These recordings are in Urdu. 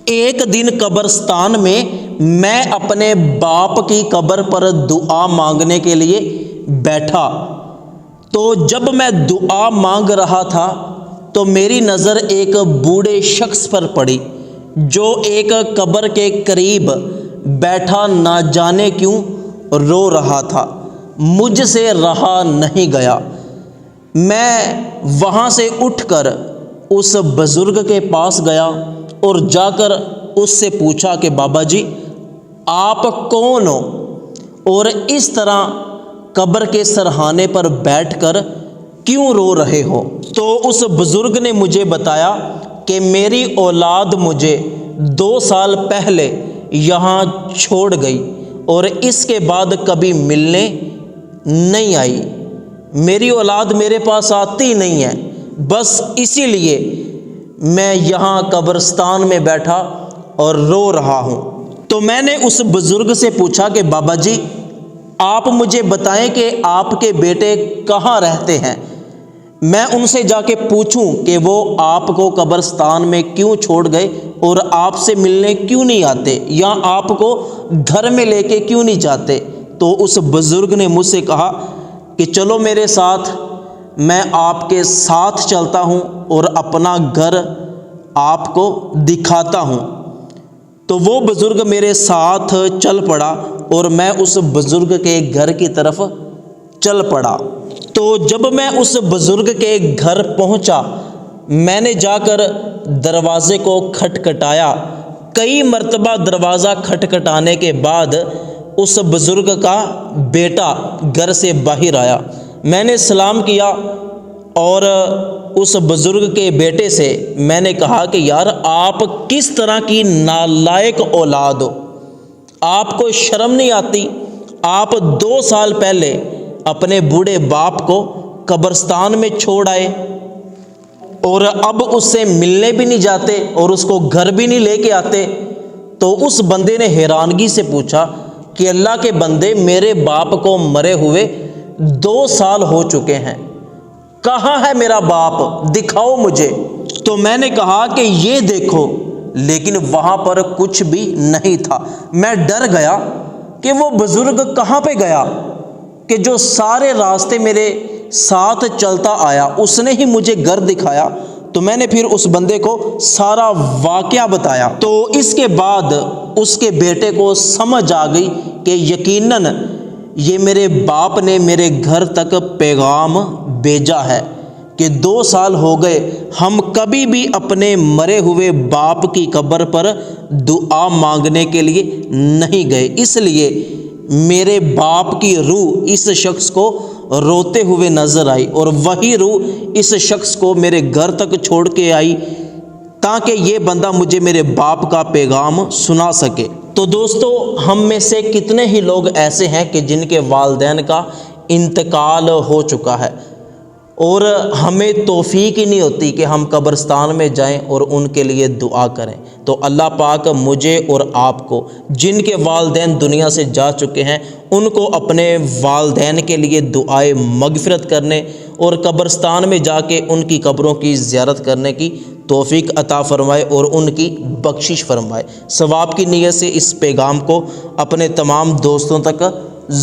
ایک دن قبرستان میں میں اپنے باپ کی قبر پر دعا مانگنے کے لیے بیٹھا، تو جب میں دعا مانگ رہا تھا تو میری نظر ایک بوڑھے شخص پر پڑی جو ایک قبر کے قریب بیٹھا نہ جانے کیوں رو رہا تھا۔ مجھ سے رہا نہیں گیا، میں وہاں سے اٹھ کر اس بزرگ کے پاس گیا اور جا کر اس سے پوچھا کہ بابا جی آپ کون ہو اور اس طرح قبر کے سرہانے پر بیٹھ کر کیوں رو رہے ہو؟ تو اس بزرگ نے مجھے بتایا کہ میری اولاد مجھے 2 سال پہلے یہاں چھوڑ گئی اور اس کے بعد کبھی ملنے نہیں آئی۔ میری اولاد میرے پاس آتی نہیں ہے، بس اسی لیے میں یہاں قبرستان میں بیٹھا اور رو رہا ہوں۔ تو میں نے اس بزرگ سے پوچھا کہ بابا جی آپ مجھے بتائیں کہ آپ کے بیٹے کہاں رہتے ہیں، میں ان سے جا کے پوچھوں کہ وہ آپ کو قبرستان میں کیوں چھوڑ گئے اور آپ سے ملنے کیوں نہیں آتے یا آپ کو گھر میں لے کے کیوں نہیں جاتے۔ تو اس بزرگ نے مجھ سے کہا کہ چلو میرے ساتھ، میں آپ کے ساتھ چلتا ہوں اور اپنا گھر آپ کو دکھاتا ہوں۔ تو وہ بزرگ میرے ساتھ چل پڑا اور میں اس بزرگ کے گھر کی طرف چل پڑا۔ تو جب میں اس بزرگ کے گھر پہنچا، میں نے جا کر دروازے کو کھٹکھٹایا۔ کئی مرتبہ دروازہ کھٹکھٹانے کے بعد اس بزرگ کا بیٹا گھر سے باہر آیا۔ میں نے سلام کیا اور اس بزرگ کے بیٹے سے میں نے کہا کہ یار آپ کس طرح کی نالائق اولاد ہو، آپ کو شرم نہیں آتی؟ آپ 2 سال پہلے اپنے بوڑھے باپ کو قبرستان میں چھوڑ آئے اور اب اس سے ملنے بھی نہیں جاتے اور اس کو گھر بھی نہیں لے کے آتے۔ تو اس بندے نے حیرانگی سے پوچھا کہ اللہ کے بندے میرے باپ کو مرے ہوئے 2 سال ہو چکے ہیں، کہاں ہے میرا باپ، دکھاؤ مجھے۔ تو میں نے کہا کہ یہ دیکھو، لیکن وہاں پر کچھ بھی نہیں تھا۔ میں ڈر گیا کہ وہ بزرگ کہاں پہ گیا کہ جو سارے راستے میرے ساتھ چلتا آیا، اس نے ہی مجھے گھر دکھایا۔ تو میں نے پھر اس بندے کو سارا واقعہ بتایا۔ تو اس کے بعد اس کے بیٹے کو سمجھ آ گئی کہ یقیناً یہ میرے باپ نے میرے گھر تک پیغام بھیجا ہے کہ 2 سال ہو گئے ہم کبھی بھی اپنے مرے ہوئے باپ کی قبر پر دعا مانگنے کے لیے نہیں گئے، اس لیے میرے باپ کی روح اس شخص کو روتے ہوئے نظر آئی اور وہی روح اس شخص کو میرے گھر تک چھوڑ کے آئی تاکہ یہ بندہ مجھے میرے باپ کا پیغام سنا سکے۔ تو دوستو، ہم میں سے کتنے ہی لوگ ایسے ہیں کہ جن کے والدین کا انتقال ہو چکا ہے اور ہمیں توفیق ہی نہیں ہوتی کہ ہم قبرستان میں جائیں اور ان کے لیے دعا کریں۔ تو اللہ پاک مجھے اور آپ کو جن کے والدین دنیا سے جا چکے ہیں ان کو اپنے والدین کے لیے دعائے مغفرت کرنے اور قبرستان میں جا کے ان کی قبروں کی زیارت کرنے کی توفیق عطا فرمائے اور ان کی بخشش فرمائے۔ ثواب کی نیت سے اس پیغام کو اپنے تمام دوستوں تک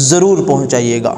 ضرور پہنچائیے گا۔